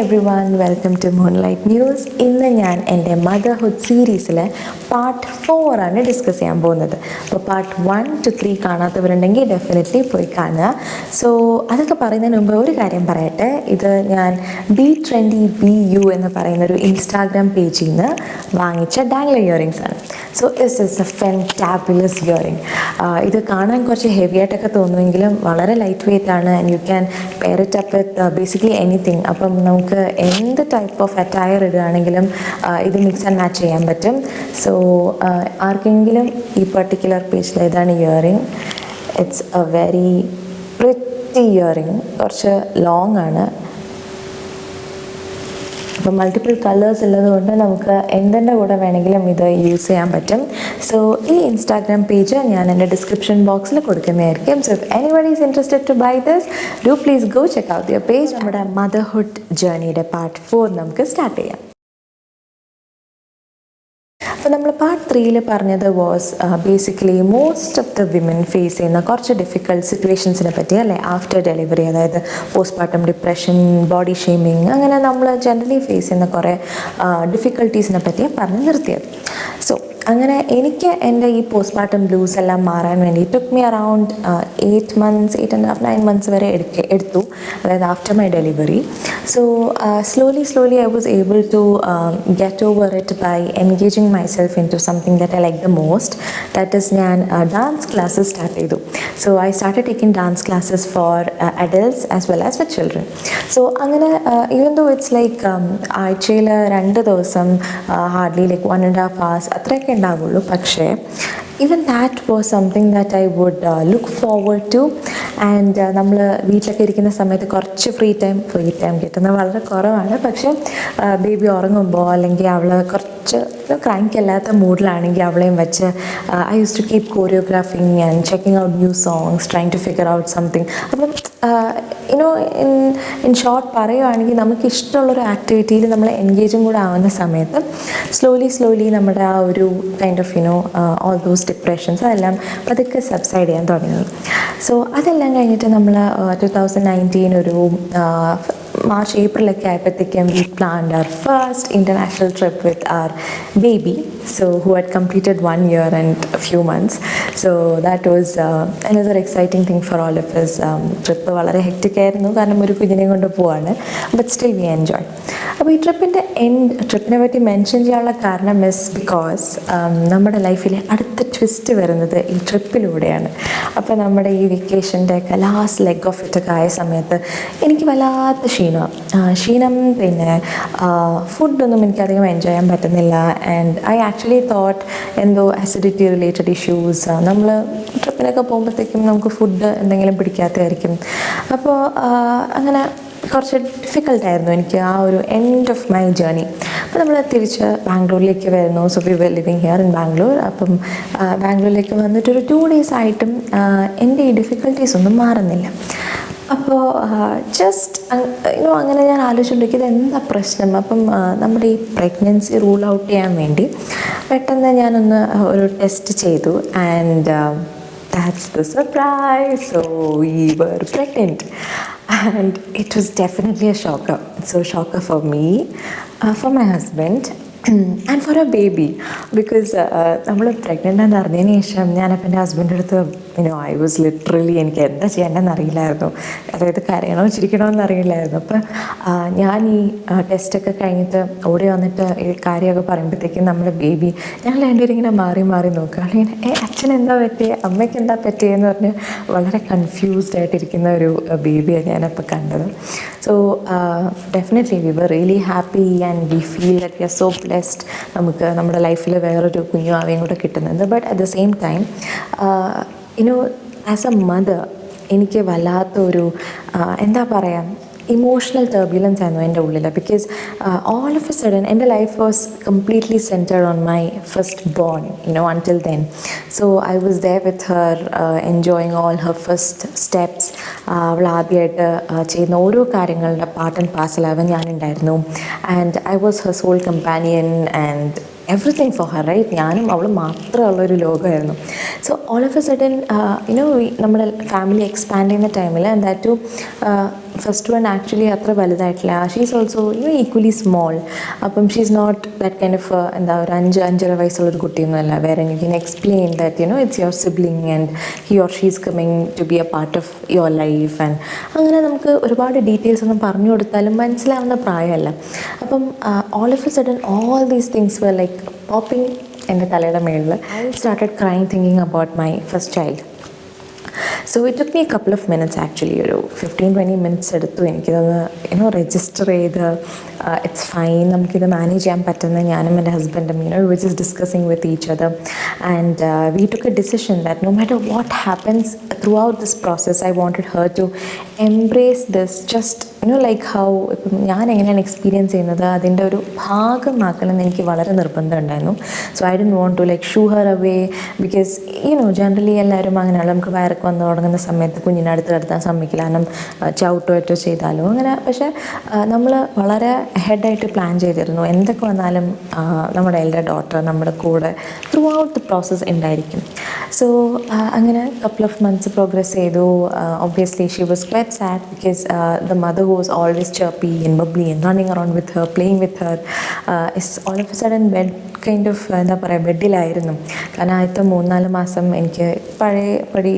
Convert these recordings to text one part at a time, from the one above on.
everyone, welcome to Moonlight News. ഇന്ന് ഞാൻ എൻ്റെ മദർഹുഡ് സീരീസിലെ പാർട്ട് 4 ആണ് ഡിസ്കസ് ചെയ്യാൻ പോകുന്നത്. അപ്പോൾ പാർട്ട് 1 to 3 കാണാത്തവരുണ്ടെങ്കിൽ ഡെഫിനറ്റ്ലി പോയി കാണുക. സോ അതൊക്കെ പറയുന്നതിന് മുമ്പ് ഒരു കാര്യം പറയട്ടെ. ഇത് ഞാൻ trendy BU എന്ന് പറയുന്നൊരു ഇൻസ്റ്റാഗ്രാം പേജിൽ നിന്ന് വാങ്ങിച്ച ഡാംഗ്ലർ ഇയറിങ്സ് ആണ്. So this is A fantabulous earring. ഇത് കാണാൻ കുറച്ച് ഹെവി ആയിട്ടൊക്കെ തോന്നുമെങ്കിലും വളരെ ലൈറ്റ് വെയ്റ്റ് ആണ്. And you can pair it up with basically anything. അപ്പം നമുക്ക് എന്ത് ടൈപ്പ് ഓഫ് അറ്റയർ ഇടുകയാണെങ്കിലും ഇത് മിക്സ് ആൻഡ് മാച്ച് ചെയ്യാൻ പറ്റും. സോ ആർക്കെങ്കിലും ഈ പർട്ടിക്കുലർ പേജിൽ ഏതാണ് earring, it's A very pretty earring. കുറച്ച് ലോങ് ആണ്. അപ്പോൾ മൾട്ടിപ്പിൾ കളേഴ്സ് ഉള്ളത് കൊണ്ട് നമുക്ക് എന്തിൻ്റെ കൂടെ വേണമെങ്കിലും ഇത് യൂസ് ചെയ്യാൻ പറ്റും. സോ ഈ ഇൻസ്റ്റാഗ്രാം പേജ് ഞാൻ എൻ്റെ ഡിസ്ക്രിപ്ഷൻ ബോക്സിൽ കൊടുക്കുന്നതായിരിക്കും. So if anybody is interested to buy this, do please go check out your page. നമ്മുടെ മദർഹുഡ് ജേർണിയുടെ പാർട്ട് 4 നമുക്ക് സ്റ്റാർട്ട് ചെയ്യാം. അപ്പോൾ നമ്മൾ പാർട്ട് 3 പറഞ്ഞത് was basically most of the women face ചെയ്യുന്ന കുറച്ച് ഡിഫിക്കൾട്ട് സിറ്റുവേഷൻസിനെ പറ്റി, അല്ലേ? ആഫ്റ്റർ ഡെലിവറി, അതായത് പോസ്റ്റ്മോർട്ടം ഡിപ്രഷൻ, ബോഡി ഷെയ്മിങ്, അങ്ങനെ നമ്മൾ ജനറലി ഫേസ് ചെയ്യുന്ന കുറേ ഡിഫിക്കൽട്ടീസിനെ പറ്റി പറഞ്ഞ് നിർത്തിയത്. സോ അങ്ങനെ എനിക്ക് എൻ്റെ ഈ പോസ്റ്റ്മോർട്ടം ബ്ലൂസ് എല്ലാം മാറാൻ വേണ്ടി took me around 8 months, 8.5, 9 months വരെ എടുത്തു, അതായത് after my delivery. So slowly I was able to get over it by engaging myself into something that I like the most. That is, ഞാൻ dance classes start ചെയ്തു. So I started taking dance classes four adults as well as for children. So അങ്ങനെ even though it's like ആഴ്ചയിൽ 2 ദിവസം hardly like 1.5 hours അത്രയൊക്കെ ഉണ്ടാവുള്ളൂ. പക്ഷേ even that was something that I would look forward to. And നമ്മൾ വീട്ടിലൊക്കെ ഇരിക്കുന്ന സമയത്ത് കുറച്ച് ഫ്രീ ടൈം കിട്ടുന്നത് വളരെ കുറവാണ്. പക്ഷേ ബേബി ഉറങ്ങുമ്പോൾ, അല്ലെങ്കിൽ അവൾ കുറച്ച് ക്രാങ്കല്ലാത്ത മൂഡിലാണെങ്കിൽ അവളെയും വെച്ച് I use to keep choreographing and checking out new songs, trying to figure out something. അപ്പം ഇൻ ഷോർട്ട് പറയുകയാണെങ്കിൽ നമുക്ക് ഇഷ്ടമുള്ളൊരു ആക്ടിവിറ്റിയിൽ നമ്മൾ എൻഗേജും കൂടെ ആവുന്ന സമയത്ത് സ്ലോലി നമ്മുടെ ആ ഒരു kind of all those depressions അതെല്ലാം പതുക്കെ സബ്സൈഡ് ചെയ്യാൻ തുടങ്ങി. സോ അതെല്ലാം കഴിഞ്ഞിട്ട് നമ്മൾ 2019 ഒരു മാർച്ച് ഏപ്രിലൊക്കെ ആയപ്പോഴത്തേക്കും we planned our first international trip with our baby, so who had completed 1 year and a few months. So that was another exciting thing for all of us. Trip വളരെ hectic ആയിരുന്നു, കാരണം ഒരു കുഞ്ഞിനെ കൊണ്ട് പോവാണ്. But still we enjoy. അപ്പോൾ ഈ ട്രിപ്പിനെ പറ്റി മെൻഷൻ ചെയ്യാനുള്ള കാരണം ഇസ് ബിക്കോസ് നമ്മുടെ ലൈഫിലെ അടുത്ത ട്വിസ്റ്റ് വരുന്നത് ഈ ട്രിപ്പിലൂടെയാണ്. അപ്പോൾ നമ്മുടെ ഈ വെക്കേഷൻ്റെ ഒക്കെ ലാസ്റ്റ് ലെഗ് ഓഫ് ഇറ്റൊക്കെ ആയ സമയത്ത് എനിക്ക് വല്ലാത്ത ക്ഷീണം, പിന്നെ ഫുഡൊന്നും എനിക്കധികം എൻജോയ് ചെയ്യാൻ പറ്റുന്നില്ല. ആൻഡ് ഐ ആക്ച്വലി തോട്ട് എന്തോ അസിഡിറ്റി റിലേറ്റഡ് ഇഷ്യൂസ്, നമ്മൾ ട്രിപ്പിനൊക്കെ പോകുമ്പോഴത്തേക്കും നമുക്ക് ഫുഡ് എന്തെങ്കിലും പിടിക്കാത്തതായിരിക്കും. അപ്പോൾ അങ്ങനെ കുറച്ച് ഡിഫിക്കൽട്ടായിരുന്നു എനിക്ക് ആ ഒരു എൻഡ് ഓഫ് മൈ ജേർണി. അപ്പോൾ നമ്മൾ തിരിച്ച് ബാംഗ്ലൂരിലേക്ക് വരുന്നു. So we were living here in Bangalore. അപ്പം ബാംഗ്ലൂരിലേക്ക് വന്നിട്ടൊരു 2 days ആയിട്ടും എൻ്റെ ഈ ഡിഫിക്കൽട്ടീസ് ഒന്നും മാറുന്നില്ല. അപ്പോൾ ജസ്റ്റ് അങ്ങനെ ഞാൻ ആലോചിച്ചുകൊണ്ടിരിക്കുന്നത് എന്താ പ്രശ്നം. അപ്പം നമ്മുടെ ഈ പ്രഗ്നൻസി റൂൾ ഔട്ട് ചെയ്യാൻ വേണ്ടി പെട്ടെന്ന് ഞാനൊന്ന് ഒരു ടെസ്റ്റ് ചെയ്തു. And that's the surprise. So we were pregnant and it was definitely a shocker. So shocker for me, for my husband and for a baby, because നമ്മൾ പ്രഗ്നൻ്റ് എന്ന് അറിഞ്ഞതിന് ശേഷം ഞാനപ്പോൾ എൻ്റെ ഹസ്ബൻഡിൻ്റെ അടുത്ത് ഐ വാസ് ലിറ്ററലി എനിക്ക് എന്താ ചെയ്യേണ്ടതെന്ന് അറിയില്ലായിരുന്നു. അതായത് കരയണോ ചിരിക്കണോ എന്നറിയില്ലായിരുന്നു. അപ്പം ഞാൻ ഈ ടെസ്റ്റൊക്കെ കഴിഞ്ഞിട്ട് ഓടി വന്നിട്ട് ഈ കാര്യമൊക്കെ പറയുമ്പോഴത്തേക്കും നമ്മുടെ ബേബി, ഞങ്ങൾ രണ്ടുപേരും ഇങ്ങനെ മാറി നോക്കുക. അല്ലെങ്കിൽ അച്ഛൻ എന്താ പറ്റിയേ, അമ്മയ്ക്ക് എന്താ പറ്റിയെന്ന് പറഞ്ഞ് വളരെ കൺഫ്യൂസ്ഡ് ആയിട്ടിരിക്കുന്ന ഒരു ബേബിയാണ് ഞാനപ്പോൾ കണ്ടത്. So definitely we were really happy and we feel that we are so blessed. നമുക്ക് നമ്മുടെ ലൈഫിൽ വേറൊരു കുഞ്ഞു ആവേയും കൂടെ കിട്ടുന്നുണ്ട്. But at the same time as a mother എനിക്ക് വല്ലാത്തൊരു എന്താ പറയുക, ഇമോഷണൽ ടർബുലൻസ് ആയിരുന്നു എൻ്റെ ഉള്ളിൽ. Because all of a sudden എൻ്റെ life was completely centred on my first born until then. So I was there with her, enjoying all her first steps. അവൾ ആദ്യമായിട്ട് ചെയ്യുന്ന ഓരോ കാര്യങ്ങളുടെ പാർട്ട് ആൻഡ് പാർസലാവാൻ ഞാനുണ്ടായിരുന്നു. And I was her soul companion and everything for her, right? ഞാനും അവൾ മാത്രമുള്ളൊരു ലോകമായിരുന്നു. So all of a sudden നമ്മുടെ ഫാമിലി എക്സ്പാൻഡ് ചെയ്യുന്ന ടൈമിൽ that too first one actually അത്ര വലുതായിട്ടില്ല. She's also equally small. അപ്പം she's not that kind of എന്താ ഒരു 5-5.5 വയസ്സുള്ളൊരു കുട്ടിയൊന്നുമല്ല. വേറെ you can explain that it's your sibling and he or she is coming to be a part of your life. And അങ്ങനെ നമുക്ക് ഒരുപാട് ഡീറ്റെയിൽസ് ഒന്നും പറഞ്ഞു കൊടുത്താലും മനസ്സിലാവുന്ന പ്രായമല്ല. അപ്പം all of a sudden all these things were like popping എൻ്റെ തലയുടെ മേളിൽ. I started crying thinking about my first child. So it took me a couple of minutes actually. ഒരു 15-20 മിനിറ്റ്സ് എടുത്തു എനിക്കിതൊന്ന് രജിസ്റ്റർ ചെയ്ത് ഇറ്റ്സ് ഫൈൻ, നമുക്കിത് manage ചെയ്യാൻ പറ്റുന്ന ഞാനും എൻ്റെ ഹസ്ബൻഡും we just discussing with each other and we took a decision that no matter what happens throughout this process I wanted her to embrace this just like how ഇപ്പം ഞാൻ എങ്ങനെയാണ് experience ചെയ്യുന്നത് അതിൻ്റെ ഒരു ഭാഗമാക്കണമെന്ന് എനിക്ക് വളരെ നിർബന്ധം ഉണ്ടായിരുന്നു. So I don't want to like shoo her away because generally എല്ലാവരും അങ്ങനെയാണ്. നമുക്ക് വയറൊക്കെ വന്ന് തുടങ്ങുന്ന സമയത്ത് കുഞ്ഞിനെ അടുത്ത് കിടത്താൻ സമ്മതിക്കില്ല, കാരണം ചവിട്ടുമറ്റോ ചെയ്താലോ അങ്ങനെ. പക്ഷേ നമ്മൾ വളരെ ഹെഡായിട്ട് പ്ലാൻ ചെയ്തിരുന്നു. എന്തൊക്കെ വന്നാലും നമ്മുടെ എൽഡർ ഡോട്ടർ നമ്മുടെ കൂടെ ത്രൂ ഔട്ട് ദ പ്രോസസ്സ് ഉണ്ടായിരിക്കും. സോ അങ്ങനെ കപ്പിൾ ഓഫ് മന്ത്സ് പ്രോഗ്രസ് ചെയ്തു. Obviously she was quite sad because the mother was always chirpy and bubbly and running around with her, playing with her. Is all of a sudden bed kind of എന്താ പറയുക ബെഡിലായിരുന്നു. കാരണം ആദ്യത്തെ 3-4 മാസം എനിക്ക് പഴയപടി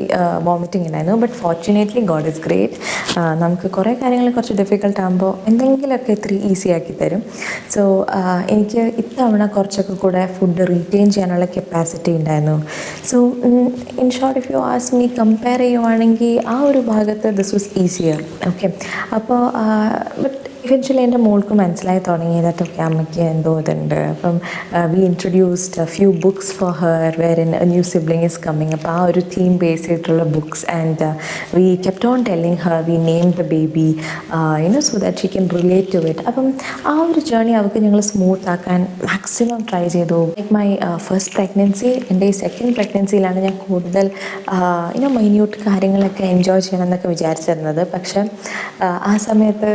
vomiting ഉണ്ടായിരുന്നു. But fortunately God is great. നമുക്ക് കുറേ കാര്യങ്ങൾ കുറച്ച് ഡിഫിക്കൽട്ട് ആകുമ്പോൾ എന്തെങ്കിലുമൊക്കെ ഇത്തിരി ഈസി ആക്കി തരും. സോ എനിക്ക് ഇത്തവണ കുറച്ചൊക്കെ കൂടെ ഫുഡ് റീറ്റെയിൻ ചെയ്യാനുള്ള കപ്പാസിറ്റി ഉണ്ടായിരുന്നു. So in short if you ask me compare ചെയ്യുവാണെങ്കിൽ ആ ഒരു ഭാഗത്ത് ദിസ് വാസ് ഈസിയർ. ഓക്കെ, അപ്പോൾ ബട്ട് ഇവൻച്വലി എൻ്റെ മോൾക്ക് മനസ്സിലായി തുടങ്ങി ദാറ്റ് അമ്മയ്ക്ക് എന്തോ ഇതുണ്ട്. അപ്പം we introduced a few books for her where in a new sibling is coming. അപ്പോൾ ആ ഒരു തീം ബേസ് ചെയ്തിട്ടുള്ള books and we kept on telling her we name the baby so that she can relate to it. അപ്പം ആ ഒരു journey അവർക്ക് ഞങ്ങൾ smooth ആക്കാൻ മാക്സിമം ട്രൈ ചെയ്തു. ലൈക്ക് മൈ ഫസ്റ്റ് പ്രഗ്നൻസി, എൻ്റെ ഈ സെക്കൻഡ് പ്രഗ്നൻസിയിലാണ് ഞാൻ കൂടുതൽ മൈന്യൂട്ട് കാര്യങ്ങളൊക്കെ എൻജോയ് ചെയ്യണം എന്നൊക്കെ വിചാരിച്ചിരുന്നത്. പക്ഷേ ആ സമയത്ത്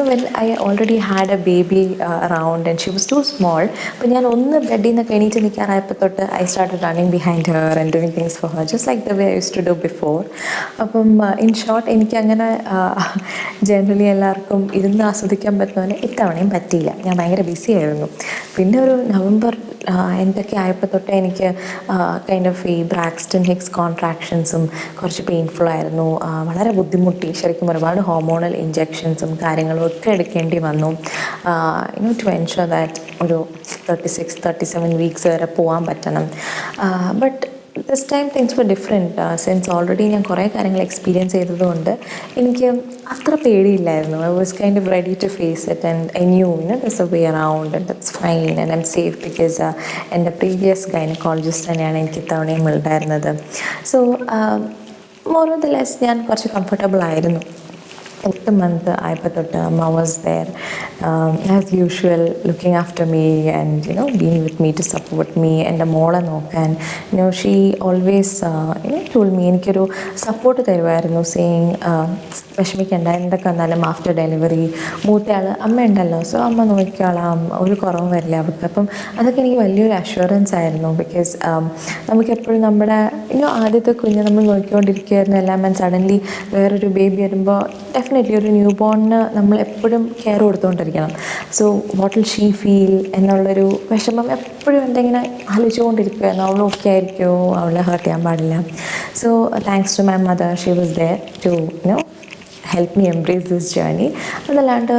when I already had a baby around and she was too small, അപ്പോൾ ഞാൻ ഒന്ന് ബെഡിൽ നിന്നൊക്കെ എണീറ്റ് നിൽക്കാറായപ്പോൾ തൊട്ട് I started running behind her and doing things for her just like the way I used to do before. അപ്പം in short എനിക്കങ്ങനെ generally എല്ലാവർക്കും ഇരുന്ന് ആസ്വദിക്കാൻ പറ്റുന്നതിന് ഇത്തവണയും പറ്റിയില്ല. ഞാൻ ഭയങ്കര ബിസി ആയിരുന്നു. പിന്നെ ഒരു നവംബർ എന്തൊക്കെ ആയപ്പോൾ തൊട്ട് എനിക്ക് കൈൻഡ് ഓഫ് ഈ ബ്രാക്സ്റ്റൺ ഹിക്സ് കോൺട്രാക്ഷൻസും കുറച്ച് പെയിൻഫുൾ ആയിരുന്നു. വളരെ ബുദ്ധിമുട്ടി. ശരിക്കും ഒരുപാട് ഹോർമോണൽ ഇഞ്ചെക്ഷൻസും കാര്യങ്ങളും ഒക്കെ എടുക്കേണ്ടി വന്നു. ടു എൻഷുർ ദാറ്റ് ഒരു 36-37 വീക്സ് വരെ പോകാൻ പറ്റണം. But this time things were different. Since already ഞാൻ കുറേ കാര്യങ്ങൾ എക്സ്പീരിയൻസ് ചെയ്തതുകൊണ്ട് എനിക്ക് അത്ര പേടിയില്ലായിരുന്നു. I was kind of ready to face it and I knew there's a way around and that's fine and I'm safe because എൻ്റെ previous gynaecologist തന്നെയാണ് എനിക്ക് ഇത്തവണയും ഉണ്ടായിരുന്നത്. So more or the less ഞാൻ കുറച്ച് കംഫർട്ടബിൾ ആയിരുന്നു. 8th month ആയപ്പോൾ തൊട്ട് അമ്മ was there as usual looking after me and being with me to support me. എൻ്റെ മോളെ നോക്കാൻ ഷീ ഓൾവേസ് ടോൾഡ് മീ. എനിക്കൊരു സപ്പോർട്ട് തരുമായിരുന്നു സെയിങ് വിഷമിക്കേണ്ട, എന്തൊക്കെ വന്നാലും ആഫ്റ്റർ ഡെലിവറി മൂത്തയാൾ അമ്മ ഉണ്ടല്ലോ, സോ അമ്മ നോക്കിക്കോളാം, ഒരു കുറവും വരില്ല അവർക്ക്. അപ്പം അതൊക്കെ എനിക്ക് വലിയൊരു അഷ്വറൻസ് ആയിരുന്നു. ബിക്കോസ് നമുക്കെപ്പോഴും നമ്മുടെ ആദ്യത്തെ കുഞ്ഞ് നമ്മൾ നോക്കിക്കൊണ്ടിരിക്കുകയായിരുന്നു എല്ലാം, ആൻഡ് സഡൻലി വേറൊരു ബേബി വരുമ്പോൾ ഡെഫിനറ്റ്ലി ഒരു ന്യൂ ബോണിന് നമ്മൾ എപ്പോഴും കെയർ കൊടുത്തുകൊണ്ടിരിക്കണം. So what will she feel എന്നുള്ളൊരു വിഷമം എപ്പോഴും എൻ്റെ ഇങ്ങനെ ആലോചിച്ചുകൊണ്ടിരിക്കുകയായിരുന്നു. അവൾ ഓക്കെ ആയിരിക്കുമോ, അവളെ ഹേർട്ട് ചെയ്യാൻ പാടില്ല. So thanks to my mother, she was there to help me embrace this journey. അതല്ലാണ്ട്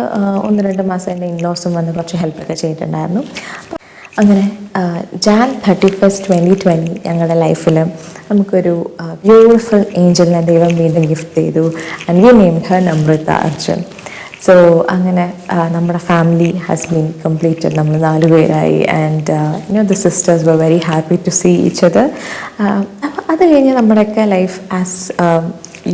1-2 മാസം എൻ്റെ ഇൻലോസും വന്ന് കുറച്ച് ഹെൽപ്പൊക്കെ ചെയ്തിട്ടുണ്ടായിരുന്നു. അങ്ങനെ Jan 31st, 2020 ഞങ്ങളുടെ ലൈഫിൽ നമുക്കൊരു ബ്യൂട്ടിഫുൾ ഏഞ്ചലിനെ ദൈവം വീണ്ടും ഗിഫ്റ്റ് ചെയ്തു. And we named her Namrata Arjun. So അങ്ങനെ നമ്മുടെ ഫാമിലി ഹാസ് ബീൻ കംപ്ലീറ്റഡ്. നമ്മൾ 4 പേരായി. And the sisters were very happy to see each other. അപ്പോൾ അത് കഴിഞ്ഞ് നമ്മുടെയൊക്കെ ലൈഫ് ആസ്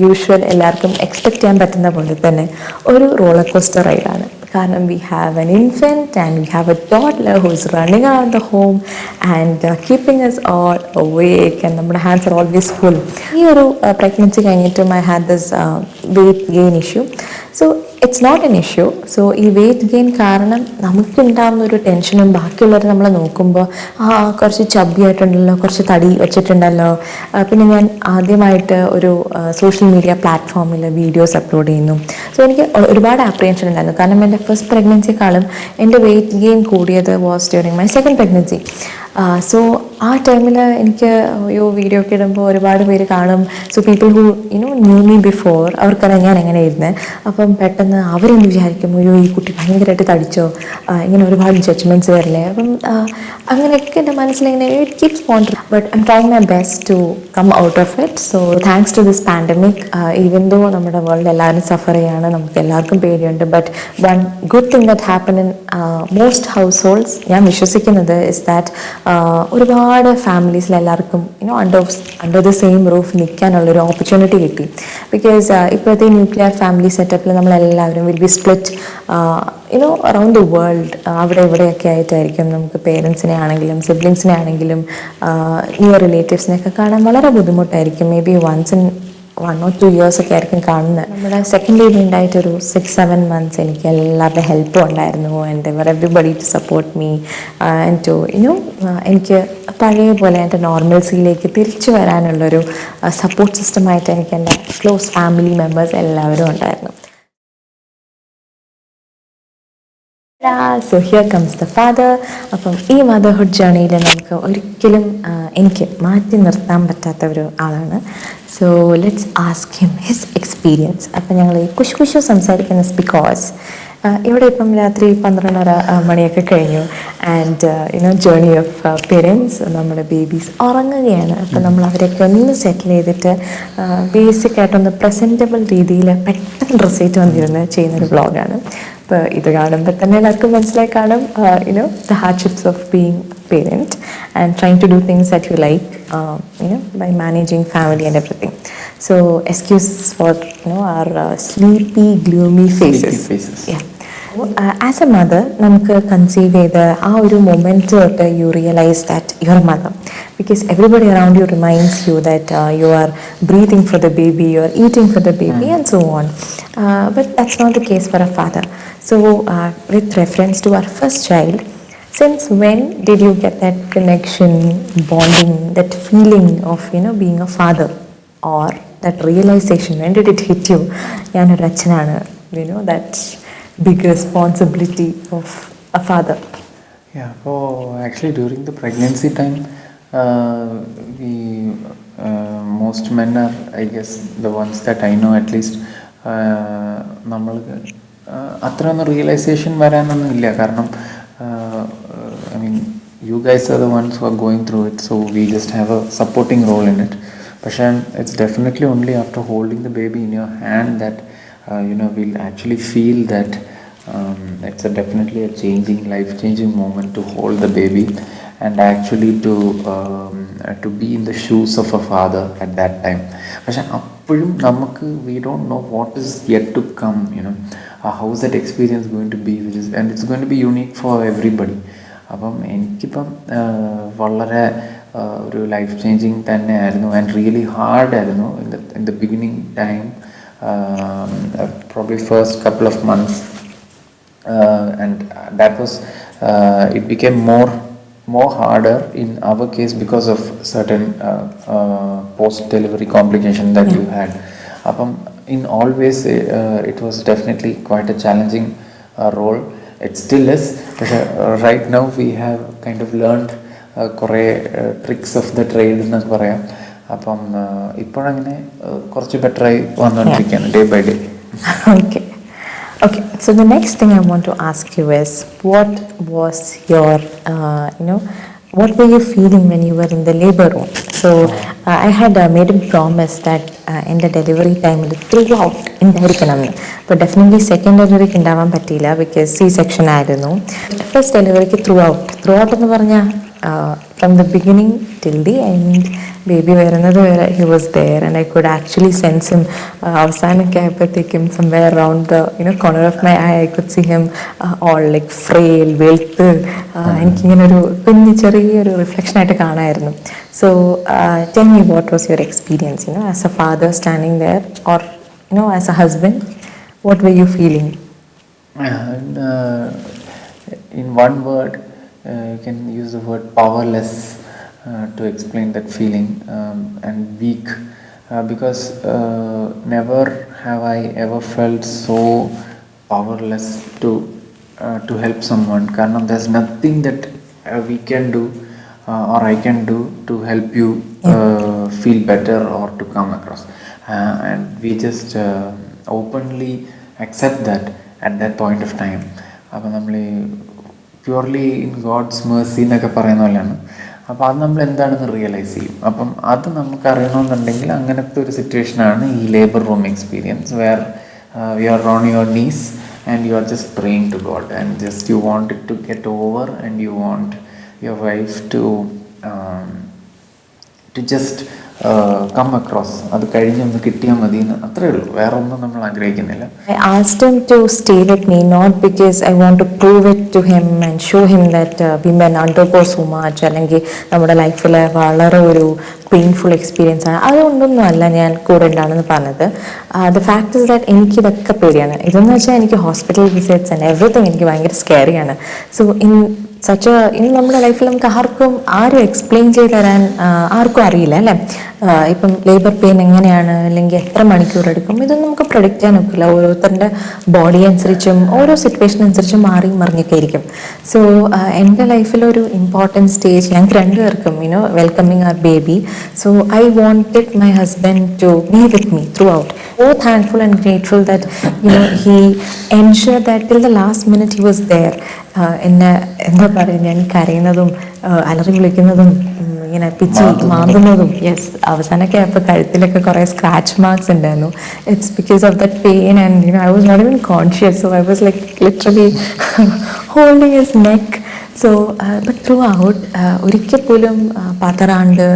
യൂഷ്വൽ എല്ലാവർക്കും എക്സ്പെക്റ്റ് ചെയ്യാൻ പറ്റുന്ന പോലെ തന്നെ ഒരു റോളർ കോസ്റ്റർ റൈഡാണ്. കാരണം we have an infant and we have a toddler who is running around the home and keeping us all awake and നമ്മുടെ ഹാൻഡ്സ് ആർ ഓൾവേസ് ഫുൾ. ഈ ഒരു പ്രഗ്നൻസി കഴിഞ്ഞിട്ടും I had this weight gain issue. So it's not an issue. So ഈ weight gain കാരണം നമുക്കുണ്ടാകുന്ന ഒരു ടെൻഷനും ബാക്കിയുള്ളവർ നമ്മളെ നോക്കുമ്പോൾ കുറച്ച് ചബ്ബി ആയിട്ടുണ്ടല്ലോ, കുറച്ച് തടി വെച്ചിട്ടുണ്ടല്ലോ. പിന്നെ ഞാൻ ആദ്യമായിട്ട് ഒരു സോഷ്യൽ മീഡിയ പ്ലാറ്റ്ഫോമിൽ വീഡിയോസ് അപ്ലോഡ് ചെയ്യുന്നു. സോ എനിക്ക് ഒരുപാട് അപ്രിഹെൻഷൻ ഉണ്ടായിരുന്നു. കാരണം എൻ്റെ ഫസ്റ്റ് പ്രഗ്നൻസിക്കാളും എൻ്റെ വെയിറ്റ് ഗെയിൻ കൂടിയത് was during my second pregnancy. So ആ ടൈമിൽ എനിക്ക് വീഡിയോ ഒക്കെ ഇടുമ്പോൾ ഒരുപാട് പേര് കാണും. So people who new me before അവർക്കറിയാം ഞാൻ എങ്ങനെ ഇരുന്ന്. അപ്പം പെട്ടെന്ന് അവരെന്ത് വിചാരിക്കും, ഈ കുട്ടി ഭയങ്കരമായിട്ട് തടിച്ചോ, ഇങ്ങനെ ഒരുപാട് ജഡ്ജ്മെൻറ്റ്സ് വരില്ലേ. അപ്പം അങ്ങനെയൊക്കെ എൻ്റെ മനസ്സിലിങ്ങനെ it keeps wondering. But I'm trying my best to come out of it. So thanks to this pandemic, even though നമ്മുടെ വേൾഡ് എല്ലാവരും സഫർ ചെയ്യാണ്, നമുക്ക് എല്ലാവർക്കും പേടിയുണ്ട്. But one good thing that happen in most households, ഞാൻ വിശ്വസിക്കുന്നത് is that ഒരുപാട് ഫാമിലീസിൽ എല്ലാവർക്കും അണ്ടർ ദ സെയിം റൂഫ് നിൽക്കാനുള്ളൊരു ഓപ്പർച്യൂണിറ്റി കിട്ടി. ബിക്കോസ് ഇപ്പോഴത്തെ ന്യൂക്ലിയർ ഫാമിലി സെറ്റപ്പിൽ നമ്മളെല്ലാവരും will be split around the world. അവിടെ ഇവിടെയൊക്കെ ആയിട്ടായിരിക്കും നമുക്ക് പേരൻസിനെ ആണെങ്കിലും സിബ്ലിങ്സിനെ ആണെങ്കിലും നിയർ റിലേറ്റീവ്സിനെയൊക്കെ കാണാൻ വളരെ ബുദ്ധിമുട്ടായിരിക്കും. Maybe once in 1 or 2 years ഒക്കെ ആയിരിക്കും കാണുന്നത്. നമ്മുടെ സെക്കൻഡ് ബേബി ഉണ്ടായിട്ടൊരു 6-7 months എനിക്ക് എല്ലാവരുടെ ഹെൽപ്പും ഉണ്ടായിരുന്നു. And everybody to support me and to എനിക്ക് പഴയ പോലെ എൻ്റെ നോർമൽസിയിലേക്ക് തിരിച്ചു വരാനുള്ളൊരു സപ്പോർട്ട് സിസ്റ്റമായിട്ട് എനിക്ക് എൻ്റെ ക്ലോസ് ഫാമിലി മെമ്പേഴ്സ് എല്ലാവരും ഉണ്ടായിരുന്നു. So here comes the father. അപ്പം ഈ മദർഹുഡ് ജേർണിയിൽ നമുക്ക് ഒരിക്കലും എനിക്ക് മാറ്റി നിർത്താൻ പറ്റാത്ത ഒരു ആളാണ്. So let's ask him his experience. അപ്പം ഞങ്ങൾ ഈ കുശു സംസാരിക്കുന്നത് ബിക്കോസ് ഇവിടെ ഇപ്പം രാത്രി 12:30 മണിയൊക്കെ കഴിഞ്ഞു. ആൻഡ് ജേർണി ഓഫ് പേരൻസ്, നമ്മുടെ ബേബീസ് ഉറങ്ങുകയാണ്. അപ്പം നമ്മൾ അവരെയൊക്കെ ഒന്ന് സെറ്റിൽ ചെയ്തിട്ട് ബേസിക്കായിട്ടൊന്ന് പ്രസൻറ്റബിൾ രീതിയിൽ പെട്ടെന്ന് ഡ്രസ് ചെയ്ത് വന്നിരുന്ന് ചെയ്യുന്നൊരു വ്ളോഗാണ്. അപ്പോൾ ഇത് കാണുമ്പോൾ തന്നെ എല്ലാവർക്കും മനസ്സിലായി കാണും the hardships of being a parent and trying to do things that you like, by managing family and everything. So excuses for our sleepy, gloomy faces. Yeah. As a mother, നമുക്ക് കൺസീവ് ചെയ്ത് ആ ഒരു moment തൊട്ട് you realise that you are A mother, because everybody around you reminds you that you are breathing for the baby, you are eating for the baby, and so on. But that's not the case for a father. So with reference to our first child, since when did you get that connection, bonding, that feeling of being a father, or that realization, when did it hit you? ഞാനൊരു അച്ഛനാണ്, that big responsibility of a father. Yeah, so actually during the pregnancy time, most men are, I guess, the ones that I know at least, നമ്മൾക്ക് അത്ര ഒന്നും realisation വരാനൊന്നും ഇല്ല. കാരണം I mean, you guys are the ones who are going through it, so we just have a supporting role in it. പക്ഷേ it's definitely only after holding the baby in your hand that we'll actually feel that it's definitely a changing, life-changing moment to hold the baby and actually to be in the shoes of a father at that time. പക്ഷേ അപ്പോഴും നമുക്ക് we don't know what is yet to come, how is that experience going to be, and it's going to be unique for everybody. അപ്പം എനിക്കിപ്പം വളരെ ഒരു life changing തന്നെ ആയിരുന്നു and really hard ആയിരുന്നു in the beginning time, probably first couple of months, and that was it became more harder in our case because of certain post delivery complication that you had. അപ്പം in all ways it was definitely quite a challenging role. It still is. Right now we have kind of learned കുറേ tricks of the trade എന്നൊക്കെ പറയാം. അപ്പം ഇപ്പോഴങ്ങനെ കുറച്ച് ബെറ്ററായി വന്നുകൊണ്ടിരിക്കുകയാണ് day by day. Okay, so the next thing I want to ask you is, what was your what were you feeling when you were in the labor room? So I had made a promise that in the delivery time throughout ഉണ്ടായിരിക്കണം. അപ്പോൾ definitely second ഡെലിവറിക്ക് ഉണ്ടാവാൻ പറ്റിയില്ല, because C-section ആയിരുന്നു. First ഡെലിവറിക്ക് through out എന്ന് പറഞ്ഞാൽ from the beginning till the end, baby വരുന്നത് വരെ he was there and I could actually sense him. അവസാനമൊക്കെ ആയപ്പോഴത്തേക്കും somewhere around the corner of my eye could see him all like frail, wealth. എനിക്കിങ്ങനെ ഒരു കുഞ്ഞ് ചെറിയൊരു റിഫ്ലക്ഷനായിട്ട് കാണാമായിരുന്നു. So tell me, what was your experience as a father standing there, or as a husband? What were you feeling? And, in one word, you can use the word powerless to explain that feeling, and weak, because never have I ever felt so powerless to help someone. കാരണം there's nothing that we can do or I can do to help you feel better or to come across, and we just openly accept that at that point of time. അപ്പം നമ്മൾ purely in God's Mercy എന്നൊക്കെ പറയുന്ന പോലെയാണ്. അപ്പോൾ അത് നമ്മൾ എന്താണെന്ന് realise ചെയ്യും. അപ്പം അത് നമുക്ക് അറിയണമെന്നുണ്ടെങ്കിൽ അങ്ങനത്തെ ഒരു സിറ്റുവേഷനാണ് ഈ labour room experience, where you are on your knees and you are just praying to God and just you want it to get over and you want your wife to just come across. അത് കഴിഞ്ഞൊന്ന് കിട്ടിയാൽ മതി എന്ന് അത്രേ ഉള്ളൂ, വേറെ ഒന്നും നമ്മൾ ആഗ്രഹിക്കുന്നില്ല. I asked him to stay with me not because I want to prove it to him and show him that women undergo so much, അല്ലെങ്കിൽ നമ്മുടെ ലൈഫിൽ വളരെ ഒരു പെയിൻഫുൾ എക്സ്പീരിയൻസ് ആണ്, അതുകൊണ്ടൊന്നും അല്ല ഞാൻ കൂടെ ഉണ്ടാണെന്ന് പറഞ്ഞത്. ദ ഫാക്ട് ഇസ് ദാറ്റ് എനിക്ക് ഇതൊക്കെ പേടിയാണ്. ഇതെന്ന് വെച്ചാൽ എനിക്ക് ഹോസ്പിറ്റൽ വിസിറ്റ്സ് ആൻഡ് എവറിത്തിങ് എനിക്ക് ഭയങ്കര സ്കെയറിയാണ്. സോ ഇനി നമ്മുടെ ലൈഫിൽ നമുക്ക് ആരും എക്സ്പ്ലെയിൻ ചെയ്ത് തരാൻ ആർക്കും അറിയില്ല അല്ലേ. ഇപ്പം ലേബർ പെയിൻ എങ്ങനെയാണ് അല്ലെങ്കിൽ എത്ര മണിക്കൂർ എടുക്കും ഇതൊന്നും നമുക്ക് പ്രൊഡിക്റ്റ് ചെയ്യാൻ ഒക്കില്ല. ഓരോരുത്തരുടെ ബോഡി അനുസരിച്ചും ഓരോ സിറ്റുവേഷൻ അനുസരിച്ചും മാറി മറിഞ്ഞൊക്കെ ഇരിക്കും. സോ എൻ്റെ ലൈഫിലൊരു ഇമ്പോർട്ടൻറ്റ് സ്റ്റേജ് ഞങ്ങൾക്ക് രണ്ടുപേർക്കും welcoming our baby. So I wanted my husband to be with me throughout. So thankful and grateful that he ensured that till the last minute he was there. എന്നെ എന്താ പറയുക, ഞാൻ കരയുന്നതും അലറി വിളിക്കുന്നതും ഇങ്ങനെ പിച്ചി മാന്തുന്നതും, യെസ്, അവസാനമൊക്കെ അപ്പോൾ കഴുത്തിലൊക്കെ കുറേ സ്ക്രാച്ച് മാർക്സ് ഉണ്ടായിരുന്നു. It's because of that pain and I was not even conscious. So I was like literally holding his neck. So but throughout ഒരിക്കൽ പോലും പതറാണ്ട്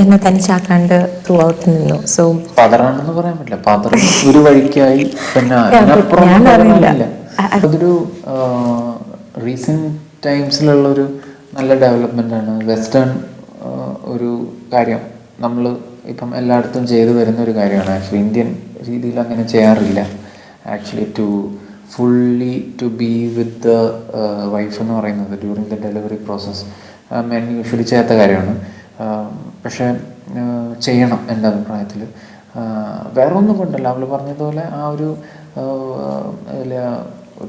എന്നെ തനിച്ചാക്കാണ്ട് ത്രൂ ഔട്ട് നിന്നു. സോ പതറാണ്ടെന്ന് പറയാൻ പറ്റില്ല, പതറി ഒരു വഴിക്കായി. പിന്നെ ഞാൻ അറിയില്ല. അതൊരു റീസെൻറ്റ് ടൈംസിലുള്ളൊരു നല്ല ഡെവലപ്മെൻ്റാണ്. വെസ്റ്റേൺ ഒരു കാര്യം നമ്മൾ ഇപ്പം എല്ലായിടത്തും ചെയ്തു വരുന്നൊരു കാര്യമാണ്. ആക്ച്വലി ഇന്ത്യൻ രീതിയിൽ അങ്ങനെ ചെയ്യാറില്ല. Actually fully to be with the wife എന്ന് പറയുന്നത് during the delivery process men usually ചെയ്യാത്ത കാര്യമാണ്. പക്ഷേ ചെയ്യണം എൻ്റെ അഭിപ്രായത്തിൽ. വേറെ ഒന്നും കൊണ്ടല്ല, അവൾ പറഞ്ഞതുപോലെ ആ ഒരു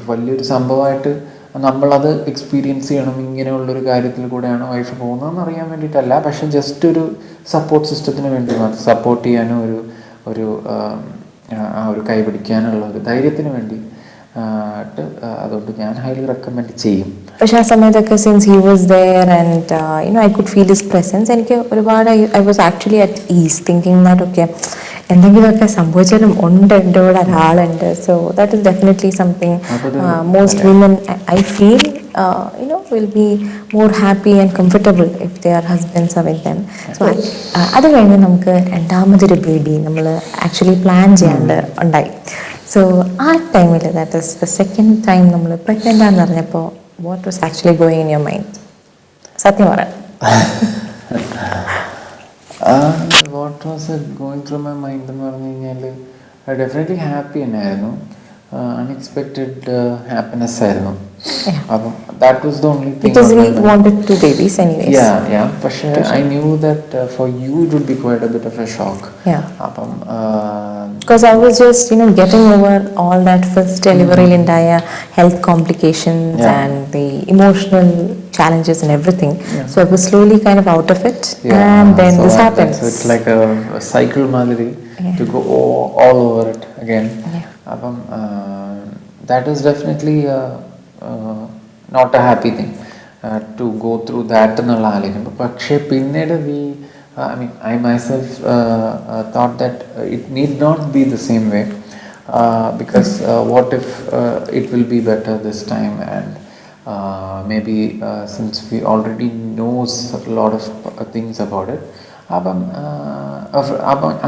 വലിയൊരു സംഭവമായിട്ട് നമ്മളത് എക്സ്പീരിയൻസ് ചെയ്യണം. ഇങ്ങനെയുള്ളൊരു കാര്യത്തിൽ കൂടെയാണ് വൈഫ് പോകുന്നതെന്ന് അറിയാൻ വേണ്ടിയിട്ടല്ല, പക്ഷെ ജസ്റ്റ് ഒരു സപ്പോർട്ട് സിസ്റ്റത്തിന് വേണ്ടി മാത്രം, സപ്പോർട്ട് ചെയ്യാനും ഒരു ആ ഒരു കൈപിടിക്കാനുള്ള ഒരു ധൈര്യത്തിന് വേണ്ടി. അതുകൊണ്ട് ഞാൻ ഹൈലി റെക്കമെൻഡ് ചെയ്യും. പക്ഷെ ആ സമയത്തൊക്കെ since he was there and I could feel his presence, എനിക്ക് ഒരുപാട് I was actually at ease thinking that okay എന്തെങ്കിലുമൊക്കെ സംഭവിച്ചാലും ഉണ്ട്, എൻ്റെ കൂടെ ഒരാളുണ്ട്. So that is definitely something most women I feel will be more happy and comfortable if their husbands are with them. So അത് കഴിഞ്ഞ് നമുക്ക് രണ്ടാമതൊരു ബേബി നമ്മൾ ആക്ച്വലി പ്ലാൻ ചെയ്യാണ്ട് ഉണ്ടായി. സോ ആ ടൈമിൽ that is the second time നമ്മൾ പ്രഗ്നൻ്റ് ആണെന്ന് പറഞ്ഞപ്പോൾ what was actually going in your mind? സത്യം പറയാം. What was going through my mind എന്ന് പറഞ്ഞു കഴിഞ്ഞാൽ ഡെഫിനറ്റ്ലി ഹാപ്പി തന്നെയായിരുന്നു. അൺഎക്സ്പെക്റ്റഡ് ഹാപ്പിനെസ് ആയിരുന്നു. അപ്പം that was the only thing. Because we wanted 2 babies anyways. Yeah. പക്ഷേ I knew that for you it would be quite a bit of a shock. Yeah. അപ്പം because I was just getting over all that first delivery ഉണ്ടായ health complications and the emotional challenges and everything. So I was slowly kind of out of it. And then so this happens. So it's like a cycle madri to go all over it again. അപ്പം that is definitely not a happy thing to go through that എന്നുള്ള ആലോചന. പക്ഷേ പിന്നീട് I myself thought that it need not be the same way, because what if it will be better this time, and maybe since we already knows a lot of things about it. അപ്പം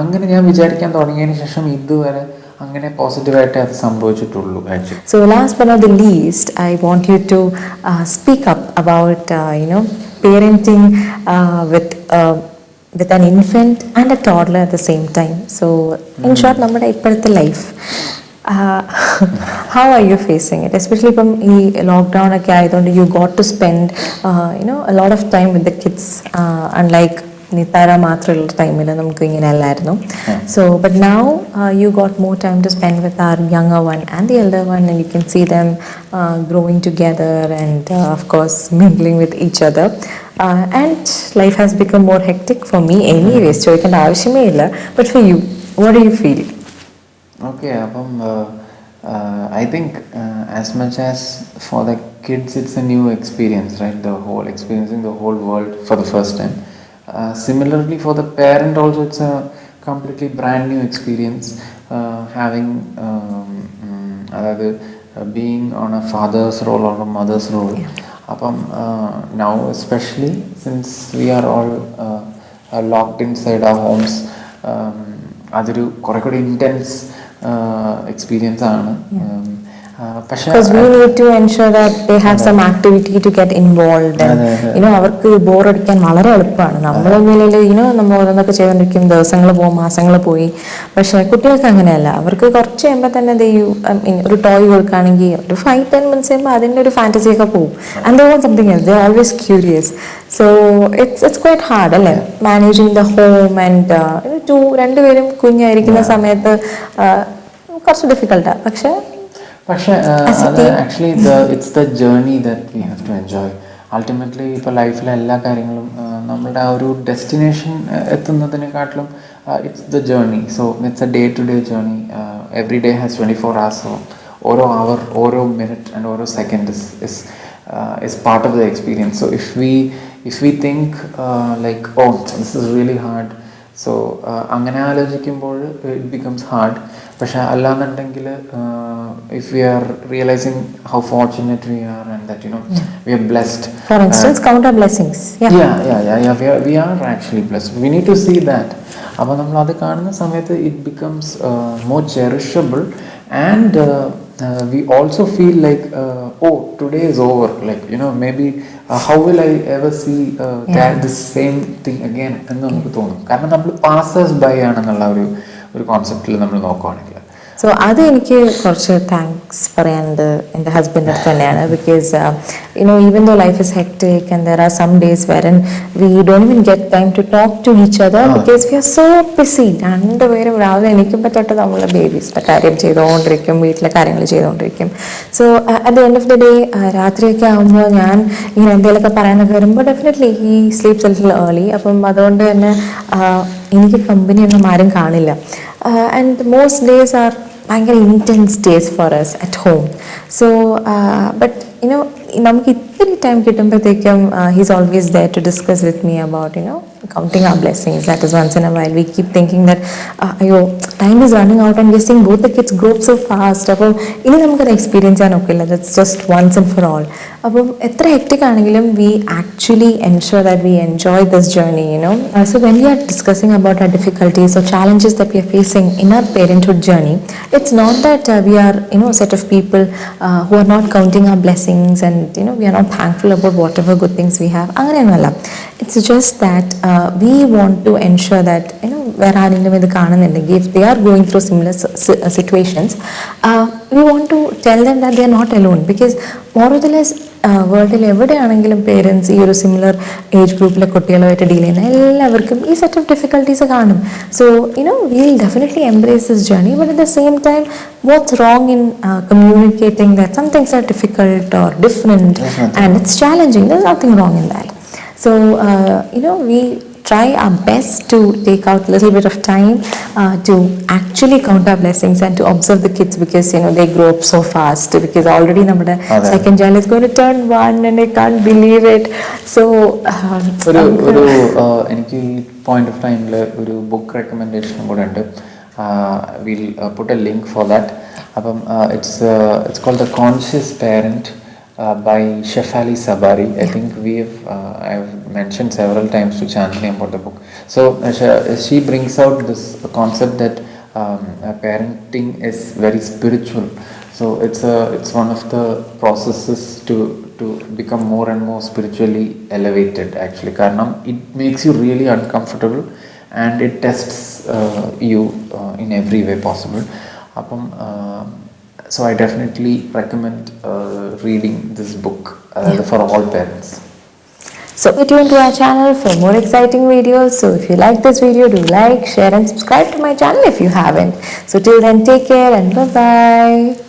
അങ്ങനെ ഞാൻ വിചാരിക്കാൻ തുടങ്ങിയതിന് ശേഷം ഇതുവരെ അങ്ങനെ പോസിറ്റീവായിട്ട് അത് സംഭവിച്ചിട്ടുള്ളൂ actually. So last but not the least, I want you to speak up about parenting with with an infant and a toddler at the same time. So in short, നമ്മുടെ ഇപ്പോഴത്തെ life how are you facing it, especially ഇപ്പം ഈ lockdown ഒക്കെ ആയതുകൊണ്ട് you got to spend a lot of time with the kids, unlike Nithara മാത്രമുള്ള ടൈമിൽ നമുക്ക് ഇങ്ങനെ അല്ലായിരുന്നു. So but now you got more time to spend with our younger one and the elder one, and you can see them growing together and of course mingling with each other. And life has become more hectic for me anyways, ചോദിക്കേണ്ട ആവശ്യമേ ഇല്ല. But for you, what do you feel? Okay, അപ്പം I think as much as for the kids it's a new experience, right? The whole experiencing the whole world for the first time. Similarly for the parent also it's a completely brand new experience, having being on a father's role or a mother's role. അപ്പം now especially since we are all locked inside our homes, അതൊരു കുറെ കൂടി intense experience ആണ്. Because we need to ensure that they have some activity to get involved, and അവർക്ക് ബോറടിക്കാൻ വളരെ എളുപ്പമാണ്. നമ്മളൊന്നിൽ നമ്മൾ ഓരോന്നൊക്കെ ചെയ്തുകൊണ്ടിരിക്കും, ദിവസങ്ങൾ പോകും, മാസങ്ങൾ പോയി. പക്ഷേ കുട്ടികൾക്ക് അങ്ങനെയല്ല. അവർക്ക് കുറച്ച് കഴിയുമ്പോൾ തന്നെ ഒരു ടോയ് കൊടുക്കുകയാണെങ്കിൽ ഒരു 5-10 minutes കഴിയുമ്പോൾ അതിൻ്റെ ഒരു ഫാൻറ്റസി ഒക്കെ പോകും. And they want something else. They are always curious. So it's quite hard അല്ലേ, മാനേജിങ് ദ ഹോം ആൻഡ് രണ്ടുപേരും കുഞ്ഞായിരിക്കുന്ന സമയത്ത് കുറച്ച് ഡിഫിക്കൽട്ടാണ്. പക്ഷേ അത് actually it's the journey that we have to enjoy. Ultimately ഇപ്പോൾ ലൈഫിലെ എല്ലാ കാര്യങ്ങളും നമ്മളുടെ ആ ഒരു ഡെസ്റ്റിനേഷൻ എത്തുന്നതിനെക്കാട്ടിലും it's the journey. So it's a day to day journey. Every day has 24 hours. സോ ഓരോ അവർ, ഓരോ മിനിറ്റ് ആൻഡ് ഓരോ second is part of the experience. So if we think like, oh, this is really hard, so അങ്ങനെ ആലോചിക്കുമ്പോൾ it becomes hard. പക്ഷെ അല്ലാന്നുണ്ടെങ്കിൽ if we are realizing how fortunate we are and that we are blessed. For instance, count our blessings. We are actually blessed. We need to see that. അപ്പോൾ നമ്മൾ അത് കാണുന്ന സമയത്ത് it becomes more cherishable, and we also feel like oh, today is over, like maybe how will I ever see this same thing again എന്ന് നമുക്ക് തോന്നും. കാരണം നമ്മൾ passers by ആണെന്നുള്ള ഒരു കോൺസെപ്റ്റിൽ നമ്മൾ നോക്കുകയാണെങ്കിൽ. സോ അത് എനിക്ക് കുറച്ച് താങ്ക്സ് പറയാനുണ്ട് എൻ്റെ ഹസ്ബൻഡ് അടുത്ത് തന്നെയാണ്. Because even though life is hectic and there are some days when we don't even get time to talk to each other because we are so busy. രണ്ടുപേരും രാവിലെ എണീക്കുമ്പോൾ തൊട്ട് നമ്മളെ ബേബീസിൻ്റെ കാര്യം ചെയ്തുകൊണ്ടിരിക്കും, വീട്ടിലെ കാര്യങ്ങൾ ചെയ്തുകൊണ്ടിരിക്കും. So at the end of the day രാത്രിയൊക്കെ ആകുമ്പോൾ ഞാൻ ഇങ്ങനെ എന്തെങ്കിലുമൊക്കെ പറയാനൊക്കെ വരുമ്പോൾ definitely he sleeps A little early. അപ്പം അതുകൊണ്ട് തന്നെ എനിക്ക് കമ്പനിയൊന്നും ആരും കാണില്ല. And most days are ഭയങ്കര intense days for us at home. So but നമുക്ക് ഇത്തിരി time കിട്ടുമ്പോഴത്തേക്കും he's always there to discuss with me about counting our blessings. That is once in a while we keep thinking that അയ്യോ time is running out and we're seeing both the kids grow up so fast. അപ്പോൾ ഇനി നമുക്കത് experience ചെയ്യാൻ ഒക്കില്ല. That's just once and for all. അപ്പം എത്ര hectic ആണെങ്കിലും we actually ensure that we enjoy this journey. So when we are discussing about our difficulties or challenges that we are facing in our parenthood journey, it's not that we are a set of people who are not counting our blessings and we are not thankful about whatever good things we have. അങ്ങനെയൊന്നുമല്ല. It's just that we want to ensure that വേറെ ആരെങ്കിലും ഇത് കാണുന്നുണ്ടെങ്കിൽ if they are going through similar situations, we want to tell them that they are not alone. Because more or less വേൾഡിൽ എവിടെയാണെങ്കിലും parents ഈ ഒരു similar age ഗ്രൂപ്പിലെ കുട്ടികളുമായിട്ട് deal ചെയ്യുന്ന എല്ലാവർക്കും ഈ സെറ്റ് ഓഫ് ഡിഫിക്കൽട്ടീസ് കാണും. So will definitely embrace this journey, but at the same time what's wrong in communicating that some things are difficult or different and it's challenging. There is nothing wrong in that. So we try our best to take out a little bit of time to actually count our blessings and to observe the kids, because they grow up so fast. Because already നമ്മുടെ second child is going to turn 1 and I can't believe it. So എനിക്ക് ഈ point of ടൈമിൽ ഒരു book recommendation കൂടെ ഉണ്ട്. Will put a link for that. അപ്പം it's called The Conscious Parent by Shefali Sabari. I think I've mentioned several times to Chandni about the book. So she brings out this concept that parenting is very spiritual. So it's one of the processes to become more and more spiritually elevated actually, കാരണം it makes you really uncomfortable and it tests you in every way possible. അപ്പം so I definitely recommend reading this book for all parents. So stay tuned to our channel for more exciting videos. So if you like this video, do like, share and subscribe to my channel if you haven't. So till then, take care and bye bye.